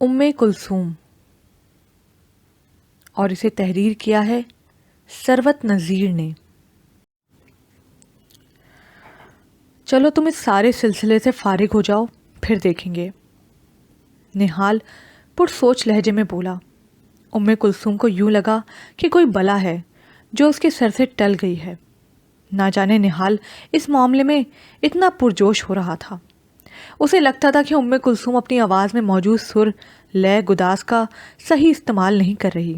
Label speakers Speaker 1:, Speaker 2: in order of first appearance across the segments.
Speaker 1: ام کلثوم، اور اسے تحریر کیا ہے ثروت نذیر نے۔ چلو تم اس سارے سلسلے سے فارغ ہو جاؤ، پھر دیکھیں گے، نہال پر سوچ لہجے میں بولا۔ ام کلثوم کو یوں لگا کہ کوئی بلا ہے جو اس کے سر سے ٹل گئی ہے۔ نہ جانے نہال اس معاملے میں اتنا پرجوش ہو رہا تھا۔ اسے لگتا تھا کہ ام کلثوم اپنی آواز میں موجود سر، لے، گداز کا صحیح استعمال نہیں کر رہی،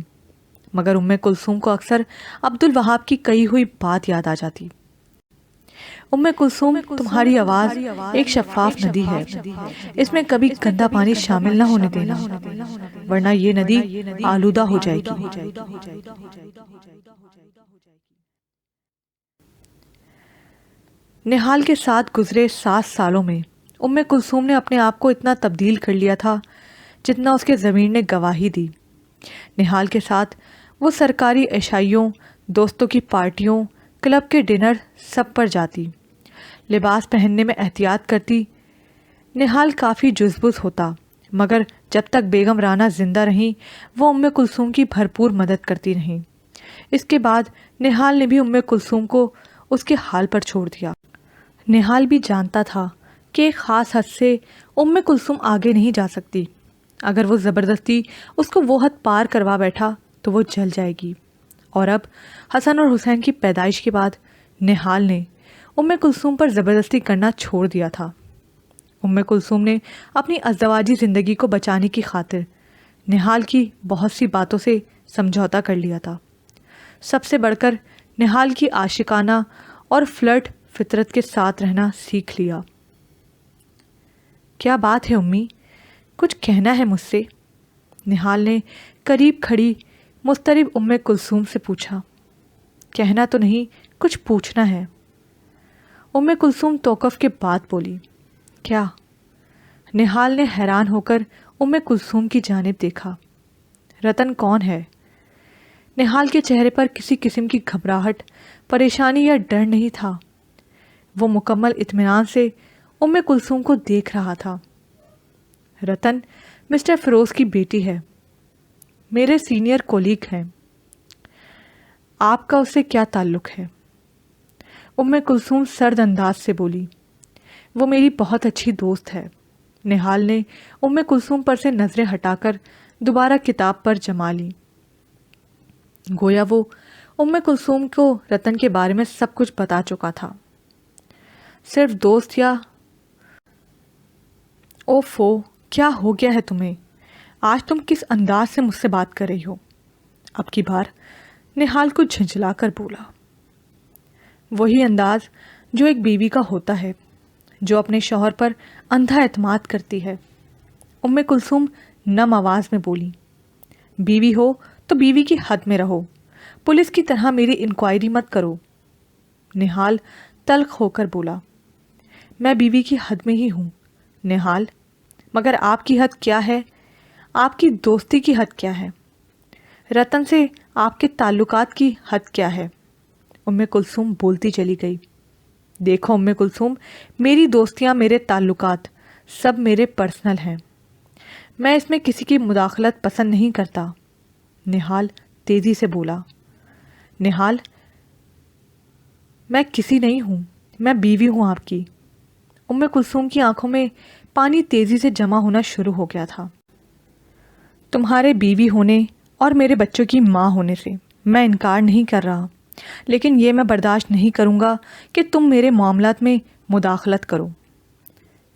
Speaker 1: مگر ام کلثوم کو اکثر عبد الوہاب کی کہی ہوئی بات یاد آ جاتی۔ ام کلثوم، تمہاری آواز ایک شفاف ندی ہے، اس میں کبھی گندا پانی شامل نہ ہونے دینا، ورنہ یہ ندی آلودہ ہو جائے گی۔ نہال کے ساتھ گزرے 7 سالوں میں ام کلثوم نے اپنے آپ کو اتنا تبدیل کر لیا تھا جتنا اس کے ضمیر نے گواہی دی۔ نہال کے ساتھ وہ سرکاری عشائیوں، دوستوں کی پارٹیوں، کلب کے ڈنر سب پر جاتی، لباس پہننے میں احتیاط کرتی۔ نہال کافی جزبز ہوتا، مگر جب تک بیگم رانا زندہ رہیں وہ ام کلثوم کی بھرپور مدد کرتی رہیں۔ اس کے بعد نہال نے بھی ام کلثوم کو اس کے حال پر چھوڑ دیا۔ نہال بھی جانتا تھا کہ ایک خاص حد سے ام کلثوم آگے نہیں جا سکتی۔ اگر وہ زبردستی اس کو وہ حد پار کروا بیٹھا تو وہ جل جائے گی، اور اب حسن اور حسین کی پیدائش کے بعد نہال نے ام کلثوم پر زبردستی کرنا چھوڑ دیا تھا۔ ام کلثوم نے اپنی ازدواجی زندگی کو بچانے کی خاطر نہال کی بہت سی باتوں سے سمجھوتا کر لیا تھا۔ سب سے بڑھ کر نہال کی عاشقانہ اور فلرٹ فطرت کے ساتھ رہنا سیکھ لیا۔ کیا بات ہے امی، کچھ کہنا ہے مجھ سے؟ نہال نے قریب کھڑی مضطرب ام کلثوم سے پوچھا۔ کہنا تو نہیں، کچھ پوچھنا ہے۔ ام کلثوم توقف کے بعد بولی۔ کیا؟ نہال نے حیران ہو کر ام کلثوم کی جانب دیکھا۔ رتن کون ہے؟ نہال کے چہرے پر کسی قسم کی گھبراہٹ، پریشانی یا ڈر نہیں تھا۔ وہ مکمل اطمینان سے ام کلثوم کو دیکھ رہا تھا۔ رتن مسٹر فیروز کی بیٹی ہے، میرے سینئر کولیگ ہیں۔ آپ کا اس سے کیا تعلق ہے؟ ام کلثوم سرد انداز سے بولی۔ وہ میری بہت اچھی دوست ہے۔ نہال نے ام کلثوم پر سے نظریں ہٹا کر دوبارہ کتاب پر جما لی، گویا وہ ام کلثوم کو رتن کے بارے میں سب کچھ بتا چکا تھا۔ صرف دوست یا… اوفو، کیا ہو گیا ہے تمہیں؟ آج تم کس انداز سے مجھ سے بات کر رہی ہو؟ اب کی بار نہال کو جھنجھلا کر بولا۔ وہی انداز جو ایک بیوی کا ہوتا ہے، جو اپنے شوہر پر اندھا اعتماد کرتی ہے۔ ام کلثوم نم آواز میں بولی۔ بیوی ہو تو بیوی کی حد میں رہو، پولیس کی طرح میری انکوائری مت کرو۔ نہال تلخ ہو کر بولا۔ میں بیوی کی حد میں ہی ہوں نہال، مگر آپ کی حد کیا ہے؟ آپ کی دوستی کی حد کیا ہے؟ رتن سے آپ کے تعلقات کی حد کیا ہے؟ ام کلثوم بولتی چلی گئی۔ دیکھو ام کلثوم، میری دوستیاں، میرے تعلقات سب میرے پرسنل ہیں، میں اس میں کسی کی مداخلت پسند نہیں کرتا۔ نہال تیزی سے بولا۔ نہال، میں کسی نہیں ہوں، میں بیوی ہوں آپ کی۔ ام کلثوم کی آنکھوں میں پانی تیزی سے جمع ہونا شروع ہو گیا تھا۔ تمہارے بیوی ہونے اور میرے بچوں کی ماں ہونے سے میں انکار نہیں کر رہا، لیکن یہ میں برداشت نہیں کروں گا کہ تم میرے معاملات میں مداخلت کرو۔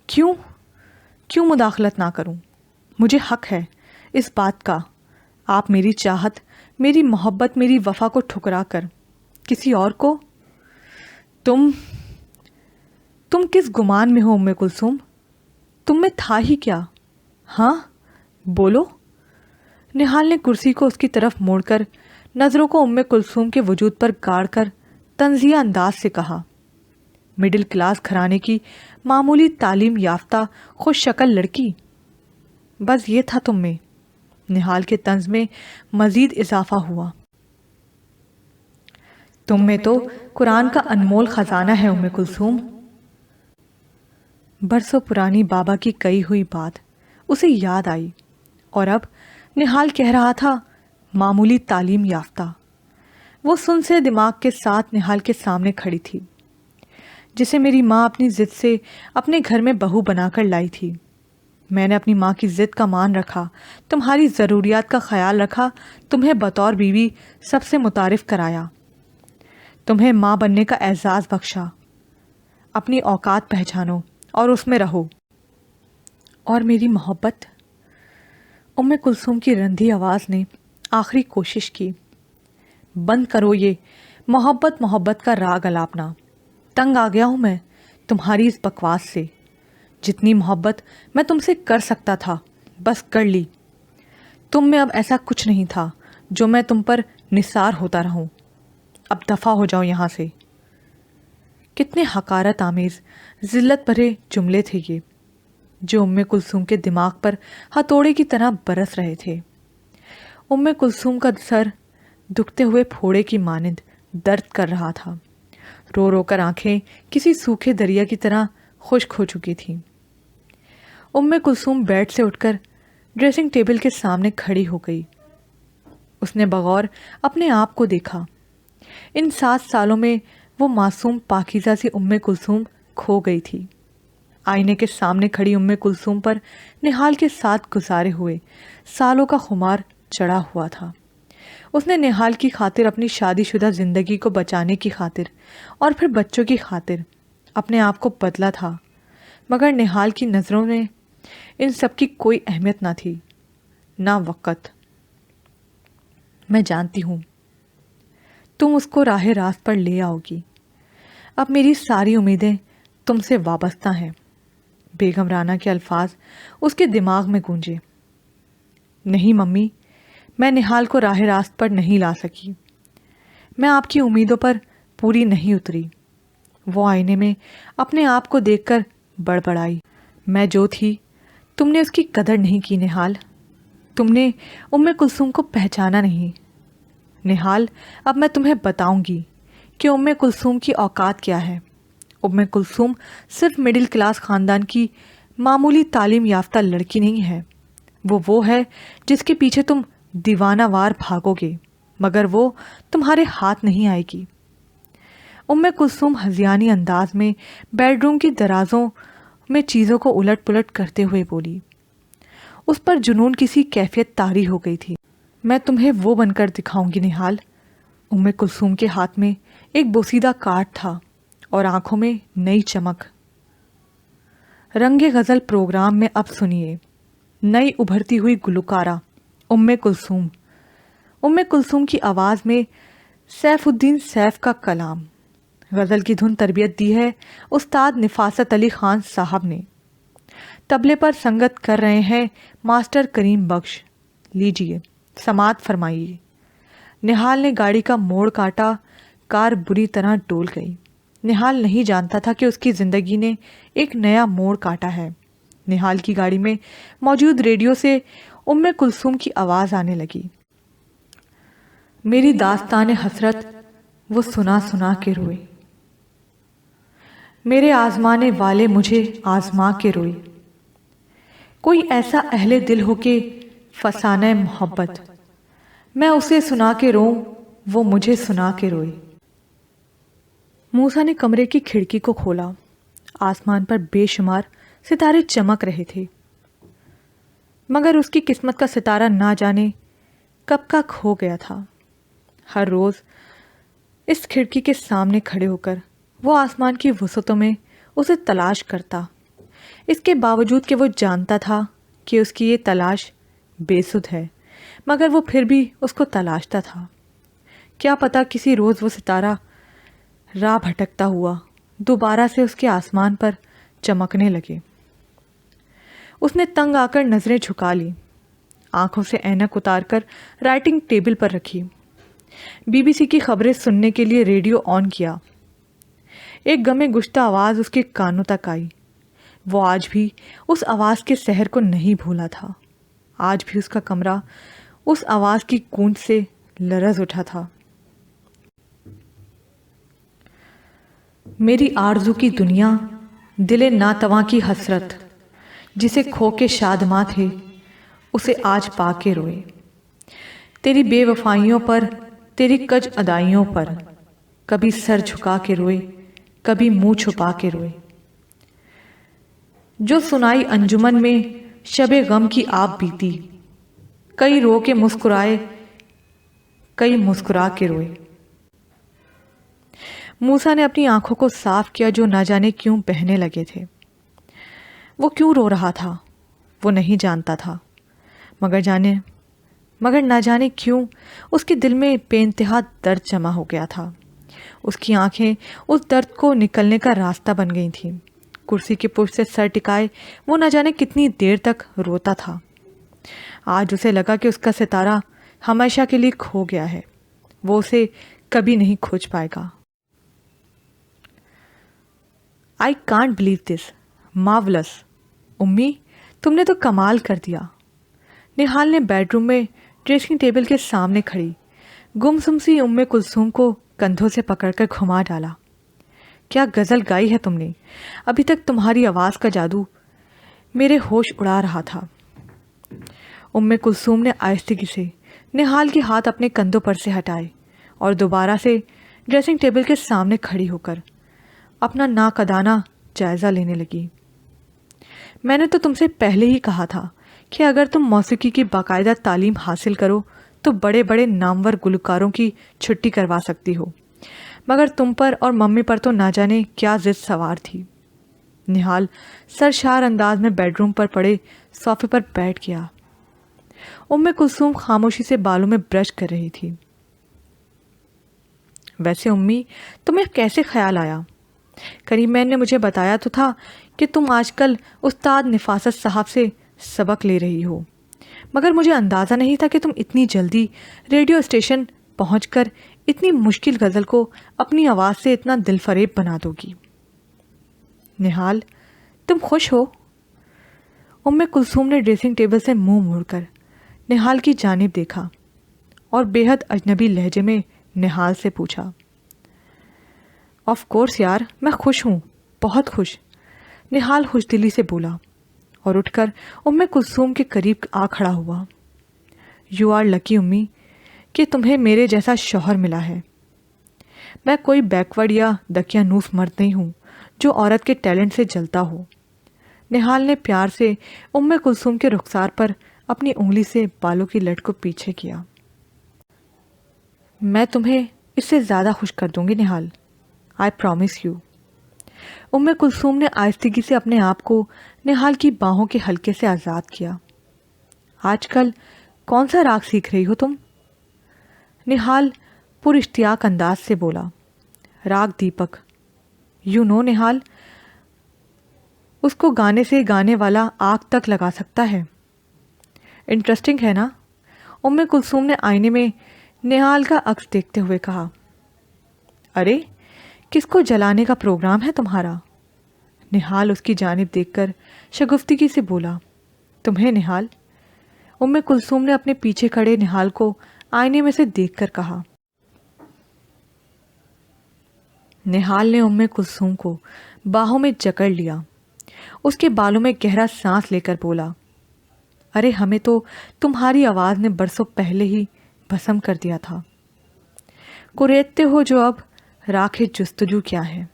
Speaker 1: کیوں مداخلت نہ کروں؟ مجھے حق ہے اس بات کا۔ آپ میری چاہت، میری محبت، میری وفا کو ٹھکرا کر کسی اور کو… تم کس گمان میں ہو ام کلثوم؟ تم میں تھا ہی کیا؟ ہاں بولو۔ نہال نے کرسی کو اس کی طرف موڑ کر نظروں کو ام کلثوم کے وجود پر گاڑ کر طنزیہ انداز سے کہا۔ مڈل کلاس گھرانے کی معمولی تعلیم یافتہ خوش شکل لڑکی، بس یہ تھا تم میں؟ نہال کے طنز میں مزید اضافہ ہوا۔ تم میں تو قرآن کا انمول خزانہ ہے ام کلثوم۔ برسوں پرانی بابا کی کہی ہوئی بات اسے یاد آئی اور اب نہال کہہ رہا تھا معمولی تعلیم یافتہ۔ وہ سن سے دماغ کے ساتھ نہال کے سامنے کھڑی تھی، جسے میری ماں اپنی ضد سے اپنے گھر میں بہو بنا کر لائی تھی۔ میں نے اپنی ماں کی ضد کا مان رکھا، تمہاری ضروریات کا خیال رکھا، تمہیں بطور بیوی سب سے متعارف کرایا، تمہیں ماں بننے کا اعزاز بخشا۔ اپنی اوقات پہچانو اور اس میں رہو۔ اور میری محبت، ام کلثوم کی رندھی آواز نے آخری کوشش کی۔ بند کرو یہ محبت کا راگ الاپنا۔ تنگ آ گیا ہوں میں تمہاری اس بکواس سے۔ جتنی محبت میں تم سے کر سکتا تھا بس کر لی۔ تم میں اب ایسا کچھ نہیں تھا جو میں تم پر نثار ہوتا رہوں۔ اب دفع ہو جاؤ یہاں سے۔ کتنے حقارت آمیز، ذلت بھرے جملے تھے یہ، جو ام کلثوم کے دماغ پر ہتھوڑے کی طرح برس رہے تھے۔ ام کلثوم کا سر دکھتے ہوئے پھوڑے کی مانند درد کر رہا تھا۔ رو رو کر آنکھیں کسی سوکھے دریا کی طرح خشک ہو چکی تھیں۔ ام کلثوم بیڈ سے اٹھ کر ڈریسنگ ٹیبل کے سامنے کھڑی ہو گئی۔ اس نے بغور اپنے آپ کو دیکھا۔ ان 7 سالوں میں وہ معصوم پاکیزہ سی ام کلثوم کھو گئی تھی۔ آئینے کے سامنے کھڑی ام کلثوم پر نہال کے ساتھ گزارے ہوئے سالوں کا خمار چڑھا ہوا تھا۔ اس نے نہال کی خاطر، اپنی شادی شدہ زندگی کو بچانے کی خاطر اور پھر بچوں کی خاطر اپنے آپ کو بدلا تھا، مگر نہال کی نظروں میں ان سب کی کوئی اہمیت نہ تھی، نہ وقت۔ میں جانتی ہوں تم اس کو راہ راست پر لے آؤ گی۔ اب میری ساری امیدیں تم سے وابستہ ہیں۔ بیگم رانا کے الفاظ اس کے دماغ میں گونجے۔ نہیں ممی، میں نہال کو راہ راست پر نہیں لا سکی۔ میں آپ کی امیدوں پر پوری نہیں اتری۔ وہ آئینے میں اپنے آپ کو دیکھ کر بڑبڑائی۔ میں جو تھی تم نے اس کی قدر نہیں کی نہال۔ تم نے ام کلثوم کو پہچانا نہیں۔ نہال، اب میں تمہیں بتاؤں گی کہ ام کلثوم کی اوقات کیا ہے۔ ام کلثوم صرف مڈل کلاس خاندان کی معمولی تعلیم یافتہ لڑکی نہیں ہے۔ وہ ہے جس کے پیچھے تم دیوانہ وار بھاگو گے، مگر وہ تمہارے ہاتھ نہیں آئے گی۔ ام کلثوم ہذیانی انداز میں بیڈ روم کی درازوں میں چیزوں کو الٹ پلٹ کرتے ہوئے بولی۔ اس پر جنون کسی کیفیت طاری ہو گئی تھی۔ میں تمہیں وہ بن کر دکھاؤں گی نہال۔ ام کلثوم کے ہاتھ میں ایک بوسیدہ کارڈ تھا اور آنکھوں میں نئی چمک۔ رنگ غزل پروگرام میں اب سنیے نئی ابھرتی ہوئی گلوکارہ ام کلثوم۔ ام کلثوم کی آواز میں سیف الدین سیف کا کلام۔ غزل کی دھن تربیت دی ہے استاد نفاست علی خان صاحب نے۔ طبلے پر سنگت کر رہے ہیں ماسٹر کریم بخش۔ لیجئے سماعت فرمائیے۔ نہال نے گاڑی کا موڑ کاٹا، کار بری طرح ڈول گئی۔ نہال نہیں جانتا تھا کہ اس کی زندگی نے ایک نیا موڑ کاٹا ہے۔ نہال کی گاڑی میں موجود ریڈیو سے ام کلثوم کی آواز آنے لگی۔ میری داستان حسرت وہ سنا سنا کے روئے، میرے آزمانے والے مجھے آزما کے روئے، کوئی ایسا اہل دل ہو کہ فسانہ محبت، میں اسے سنا کے روں وہ مجھے سنا کے روئے۔ موسیٰ نے کمرے کی کھڑکی کو کھولا۔ آسمان پر بے شمار ستارے چمک رہے تھے، مگر اس کی قسمت کا ستارہ نہ جانے کب کا کھو گیا تھا۔ ہر روز اس کھڑکی کے سامنے کھڑے ہو کر وہ آسمان کی وسعتوں میں اسے تلاش کرتا، اس کے باوجود کہ وہ جانتا تھا کہ اس کی یہ تلاش بے سود ہے، مگر وہ پھر بھی اس کو تلاشتا تھا۔ کیا پتا کسی روز وہ ستارہ راہ بھٹکتا ہوا دوبارہ سے اس کے آسمان پر چمکنے لگے۔ اس نے تنگ آ کر نظریں جھکا لی، آنکھوں سے اینک اتار کر رائٹنگ ٹیبل پر رکھی، BBC کی خبریں سننے کے لیے ریڈیو آن کیا۔ ایک غم گشتہ آواز اس کے کانوں تک آئی۔ وہ آج بھی اس آواز کے سحر کو نہیں بھولا تھا۔ آج بھی اس کا کمرہ اس آواز کی گونج سے لرز اٹھا تھا۔ میری آرزو کی دنیا، دل ناتواں کی حسرت، جسے کھو کے شادماں تھے اسے آج پا کے روئے۔ تیری بے وفائیوں پر، تیری کج ادائیوں پر، کبھی سر جھکا کے روئے، کبھی منہ چھپا کے روئے۔ جو سنائی انجمن میں شب غم کی آپ بیتی، کئی رو کے مسکرائے، کئی مسکرا کے روئے۔ موسیٰ نے اپنی آنکھوں کو صاف کیا جو نہ جانے کیوں بہنے لگے تھے۔ وہ کیوں رو رہا تھا وہ نہیں جانتا تھا، مگر نہ جانے کیوں اس کے دل میں بے انتہا درد جمع ہو گیا تھا۔ اس کی آنکھیں اس درد کو نکلنے کا راستہ بن گئی تھیں۔ کرسی کے پشت سے سر ٹکائے وہ نہ جانے کتنی دیر تک روتا تھا۔ آج اسے لگا کہ اس کا ستارہ ہمیشہ کے لیے کھو گیا ہے، وہ اسے کبھی نہیں کھوج پائے گا۔ I can't believe this. Marvelous. امی تم نے تو کمال کر دیا۔ نہال نے بیڈ روم میں ڈریسنگ ٹیبل کے سامنے کھڑی گمسم سی کلثوم کو کندھوں سے پکڑ کر گھما ڈالا۔ کیا غزل گائی ہے تم نے؟ ابھی تک تمہاری آواز کا جادو میرے ہوش اڑا رہا تھا۔ کلثوم نے آہستگی سے نہال کے ہاتھ اپنے کندھوں پر سے ہٹائے اور دوبارہ سے ڈریسنگ ٹیبل کے سامنے کھڑی ہو کر اپنا ناقدانہ جائزہ لینے لگی۔ میں نے تو تم سے پہلے ہی کہا تھا کہ اگر تم موسیقی کی باقاعدہ تعلیم حاصل کرو تو بڑے بڑے نامور گلوکاروں کی چھٹی کروا سکتی ہو، مگر تم پر اور ممی پر تو نہ جانے کیا ضد سوار تھی۔ نہال سرشار انداز میں بیڈ روم پر پڑے صوفے پر بیٹھ گیا۔ کلثوم خاموشی سے بالوں میں برش کر رہی تھی۔ ویسے امی تمہیں کیسے خیال آیا؟ کریمین نے مجھے بتایا تو تھا کہ تم آج کل استاد نفاست صاحب سے سبق لے رہی ہو، مگر مجھے اندازہ نہیں تھا کہ تم اتنی جلدی ریڈیو اسٹیشن پہنچ کر اتنی مشکل غزل کو اپنی آواز سے اتنا دل فریب بنا دو گی۔ نہال تم خوش ہو؟ کلثوم نے ڈریسنگ ٹیبل سے منہ موڑ کر نہال کی جانب دیکھا اور بے حد اجنبی لہجے میں نہال سے پوچھا۔ آف کورس یار، میں خوش ہوں، بہت خوش، نہال خوش دلی سے بولا اور اٹھ کر کلثوم کے قریب آ کھڑا ہوا۔ یو آر لکی امی کہ تمہیں میرے جیسا شوہر ملا ہے۔ میں کوئی بیکورڈ یا دقیانوس مرد نہیں ہوں جو عورت کے ٹیلنٹ سے جلتا ہو۔ نہال نے پیار سے کلثوم کے رخسار پر اپنی انگلی سے بالوں کی لٹ کو پیچھے کیا۔ میں تمہیں اس سے زیادہ خوش کر دوں گی نہال، آئی پرومس یو۔ کلثوم نے آہستگی سے اپنے آپ کو نہال کی باہوں کے حلقے سے آزاد کیا۔ آج کل کون سا راگ سیکھ رہی ہو تم؟ نہال پر اشتیاق انداز سے بولا۔ راگ دیپک۔ یو نو نہال، اس کو گانے سے گانے والا آگ تک لگا سکتا ہے۔ انٹرسٹنگ ہے نا؟ کلثوم نے آئینے میں نہال کا عکس دیکھتے ہوئے کہا۔ ارے کس کو جلانے کا پروگرام ہے تمہارا؟ نہال اس کی جانب دیکھ کر شگفتگی سے بولا۔ تمہیں نہال؟ کلثوم نے اپنے پیچھے کھڑے نہال کو آئینے میں سے دیکھ کر کہا۔ نہال نے کلثوم کو باہوں میں جکڑ لیا، اس کے بالوں میں گہرا سانس لے کر بولا۔ ارے ہمیں تو تمہاری آواز نے برسوں پہلے ہی بھسم کر دیا تھا، کوریدتے ہو جو اب راکھ جستجو کیا ہے؟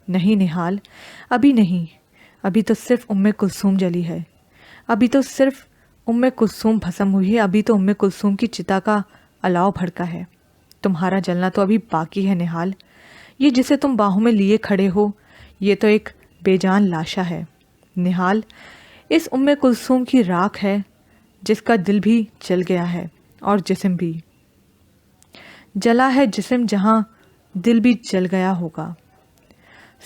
Speaker 1: نہیں نہال، ابھی نہیں، ابھی تو صرف کلثوم جلی ہے، ابھی تو صرف کلثوم بھسم ہوئی ہے، ابھی تو کلثوم کی چتا کا الاؤ بھڑکا ہے، تمہارا جلنا تو ابھی باقی ہے نہال۔ یہ جسے تم باہوں میں لیے کھڑے ہو یہ تو ایک بے جان لاشا ہے نہال، اس کلثوم کی راکھ ہے جس کا دل بھی جل گیا ہے اور جسم بھی جلا ہے، جسم جہاں دل بھی جل گیا ہوگا۔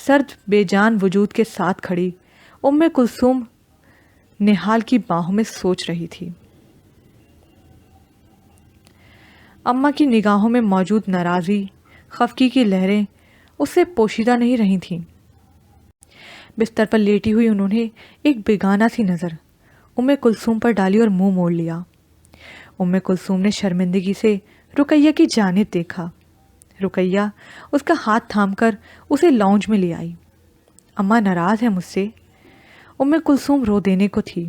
Speaker 1: سرد بے جان وجود کے ساتھ کھڑی کلثوم نہال کی باہوں میں سوچ رہی تھی۔ اماں کی نگاہوں میں موجود ناراضی، خفگی کی لہریں اس سے پوشیدہ نہیں رہی تھیں۔ بستر پر لیٹی ہوئی انہوں نے ایک بیگانہ سی نظر کلثوم پر ڈالی اور منہ موڑ لیا۔ کلثوم نے شرمندگی سے رقیہ کی جانب دیکھا۔ رقیہ اس کا ہاتھ تھام کر اسے لاؤنج میں لے آئی۔ اماں ناراض ہے مجھ سے؟ کلثوم رو دینے کو تھی۔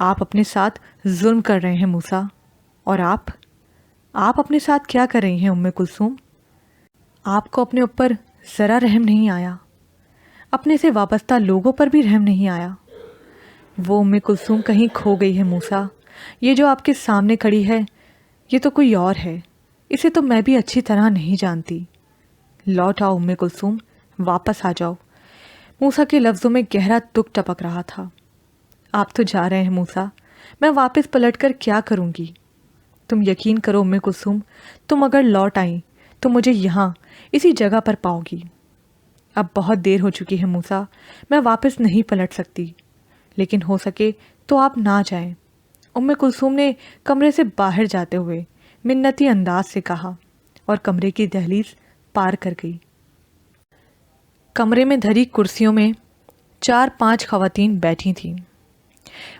Speaker 1: آپ اپنے ساتھ ظلم کر رہے ہیں موسیٰ، اور آپ اپنے ساتھ کیا کر رہی ہیں ام کلثوم؟ آپ کو اپنے اوپر ذرا رحم نہیں آیا، اپنے سے وابستہ لوگوں پر بھی رحم نہیں آیا۔ وہ ام کلثوم کہیں کھو گئی ہے موسیٰ، یہ جو آپ کے سامنے کھڑی ہے یہ تو کوئی اور ہے، اسے تو میں بھی اچھی طرح نہیں جانتی۔ لوٹ آؤ ام کلثوم، واپس آ جاؤ۔ موسیٰ کے لفظوں میں گہرا دکھ ٹپک رہا تھا۔ آپ تو جا رہے ہیں موسیٰ، میں واپس پلٹ کر کیا کروں گی؟ تم یقین کرو ام کلثوم، تم اگر لوٹ آئیں تو مجھے یہاں اسی جگہ پر پاؤ گی۔ اب بہت دیر ہو چکی ہے موسیٰ، میں واپس نہیں پلٹ سکتی، لیکن ہو سکے تو آپ نہ جائیں، ام کلثوم نے کمرے سے باہر جاتے ہوئے منتی انداز سے کہا، اور کمرے کی دہلیز پار کر گئی۔ کمرے میں دھری کرسیوں میں 4-5 خواتین بیٹھی تھیں۔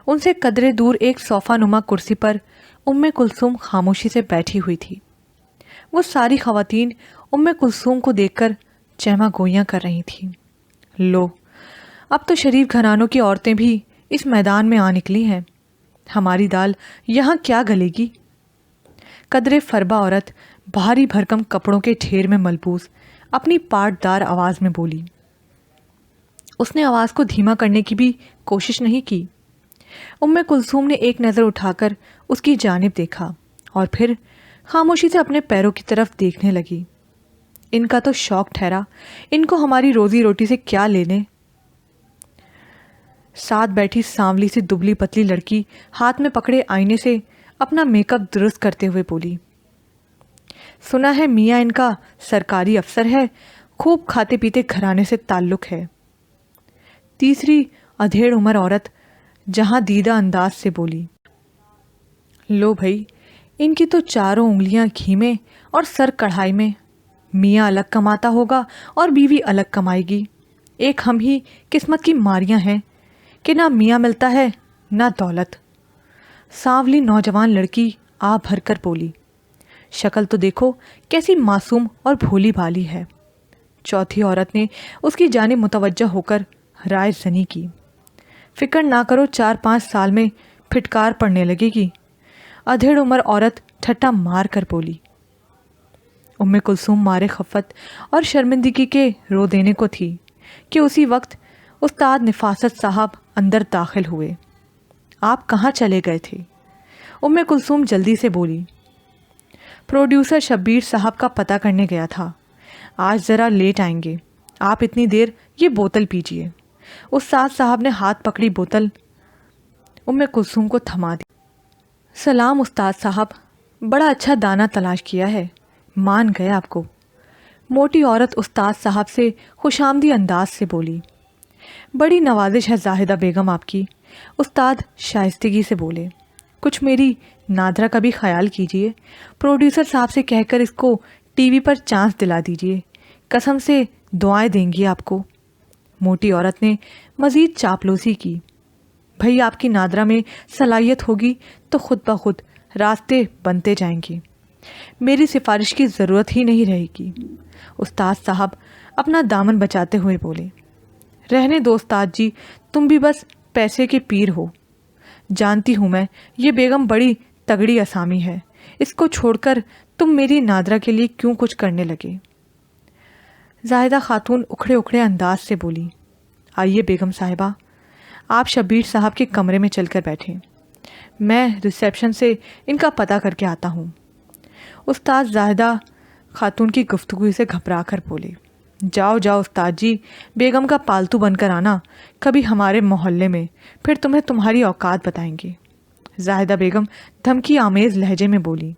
Speaker 1: ان سے قدرے دور ایک صوفہ نما کرسی پر ام کلثوم خاموشی سے بیٹھی ہوئی تھی۔ وہ ساری خواتین ام کلثوم کو دیکھ کر چہمہ گوئیاں کر رہی تھیں۔ لو، اب تو شریف گھرانوں کی عورتیں بھی اس میدان میں آ نکلی ہیں، ہماری دال یہاں کیا گلے گی؟ قدرے فربا عورت بھاری بھرکم کپڑوں کے ڈھیر میں ملبوس اپنی پاٹ دار آواز میں بولی۔ اس نے آواز کو دھیما کرنے کی بھی کوشش نہیں کی۔ ام کلثوم نے ایک نظر اٹھا کر اس کی جانب دیکھا اور پھر خاموشی سے اپنے پیروں کی طرف دیکھنے لگی۔ ان کا تو شوق ٹھہرا، ان کو ہماری روزی روٹی سے کیا لینے؟ ساتھ بیٹھی سانولی سی دبلی پتلی لڑکی ہاتھ میں پکڑے آئینے سے اپنا میک اپ درست کرتے ہوئے بولی، سنا ہے میاں ان کا سرکاری افسر ہے، خوب کھاتے پیتے گھرانے سے تعلق ہے۔ تیسری ادھیڑ عمر عورت جہاں دیدہ انداز سے بولی، لو بھائی، ان کی تو چاروں انگلیاں گھی میں اور سر کڑھائی میں، میاں الگ کماتا ہوگا اور بیوی الگ کمائے گی، ایک ہم ہی قسمت کی ماریاں ہیں کہ نہ میاں ملتا ہے نہ دولت۔ سانولی نوجوان لڑکی آ بھر کر بولی، شکل تو دیکھو کیسی معصوم اور بھولی بھالی ہے۔ چوتھی عورت نے اس کی جانب متوجہ ہو کر رائے زنی کی، فکر نہ کرو 4-5 سال میں پھٹکار پڑنے لگے گی۔ ادھیڑ عمر عورت ٹھٹا مار کر بولی۔ ام کلثوم مارے خفت اور شرمندگی کے رو دینے کو تھی کہ اسی وقت استاد نفاست صاحب اندر داخل ہوئے۔ آپ کہاں چلے گئے تھے؟ ام کلثوم جلدی سے بولی، پروڈیوسر شبیر صاحب کا پتہ کرنے گیا تھا، آج ذرا لیٹ آئیں گے، آپ اتنی دیر یہ بوتل پیجئے۔ استاد صاحب نے ہاتھ پکڑی بوتل ام کلثوم کو تھما دی۔ سلام استاد صاحب، بڑا اچھا دانہ تلاش کیا ہے، مان گئے آپ کو۔ موٹی عورت استاد صاحب سے خوش آمدی انداز سے بولی۔ بڑی نوازش ہے زاہدہ بیگم آپ کی، استاد شائستگی سے بولے۔ کچھ میری نادرہ کا بھی خیال کیجئے، پروڈیوسر صاحب سے کہہ کر اس کو ٹی وی پر چانس دلا دیجئے، قسم سے دعائیں دیں گی آپ کو۔ موٹی عورت نے مزید چاپلوسی کی، بھئی آپ کی نادرہ میں صلاحیت ہوگی تو خود بخود راستے بنتے جائیں گے، میری سفارش کی ضرورت ہی نہیں رہے گی۔ استاد صاحب اپنا دامن بچاتے ہوئے بولے، رہنے دو استاد جی، تم بھی بس پیسے کے پیر ہو، جانتی ہوں میں یہ بیگم بڑی تگڑی اسامی ہے، اس کو چھوڑ کر تم میری نادرہ کے لیے کیوں کچھ کرنے لگے؟ زاہدہ خاتون اکھڑے اکھڑے انداز سے بولی، آئیے بیگم صاحبہ، آپ شبیر صاحب کے کمرے میں چل کر بیٹھیں، میں ریسیپشن سے ان کا پتہ کر کے آتا ہوں۔ استاد زاہدہ خاتون کی گفتگو سے گھبرا کر بولے، جاؤ جاؤ استاد جی، بیگم کا پالتو بن کر آنا کبھی ہمارے محلے میں، پھر تمہیں تمہاری اوقات بتائیں گے۔ زاہدہ بیگم دھمکی آمیز لہجے میں بولی،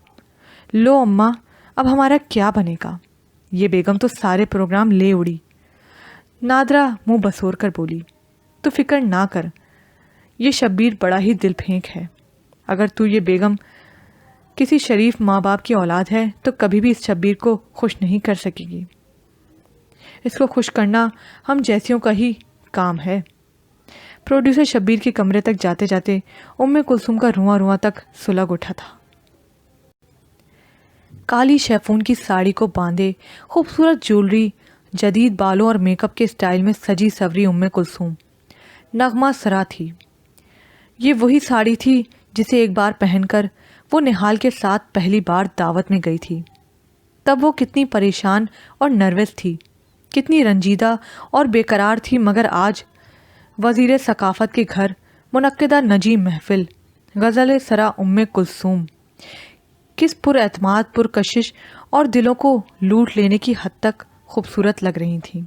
Speaker 1: لو اماں، اب ہمارا کیا بنے گا؟ یہ بیگم تو سارے پروگرام لے اڑی۔ نادرہ منہ بسور کر بولی، تو فکر نہ کر، یہ شبیر بڑا ہی دل پھینک ہے، اگر تو یہ بیگم کسی شریف ماں باپ کی اولاد ہے تو کبھی بھی اس شبیر کو خوش نہیں کر سکے گی، اس کو خوش کرنا ہم جیسیوں کا ہی کام ہے۔ پروڈیوسر شبیر کے کمرے تک جاتے جاتے ام کلثوم کا رواں رواں تک سلگ اٹھا تھا۔ کالی شیفون کی ساڑی کو باندھے، خوبصورت جولری، جدید بالوں اور میک اپ کے سٹائل میں سجی سوری ام کلثوم نغمہ سرا تھی۔ یہ وہی ساڑی تھی جسے ایک بار پہن کر وہ نہال کے ساتھ پہلی بار دعوت میں گئی تھی۔ تب وہ کتنی پریشان اور نروس تھی، کتنی رنجیدہ اور بے قرار تھی، مگر آج وزیر ثقافت کے گھر منعقدہ نجی محفل غزل سرا کلثوم کس پر اعتماد، پرکشش اور دلوں کو لوٹ لینے کی حد تک خوبصورت لگ رہی تھیں۔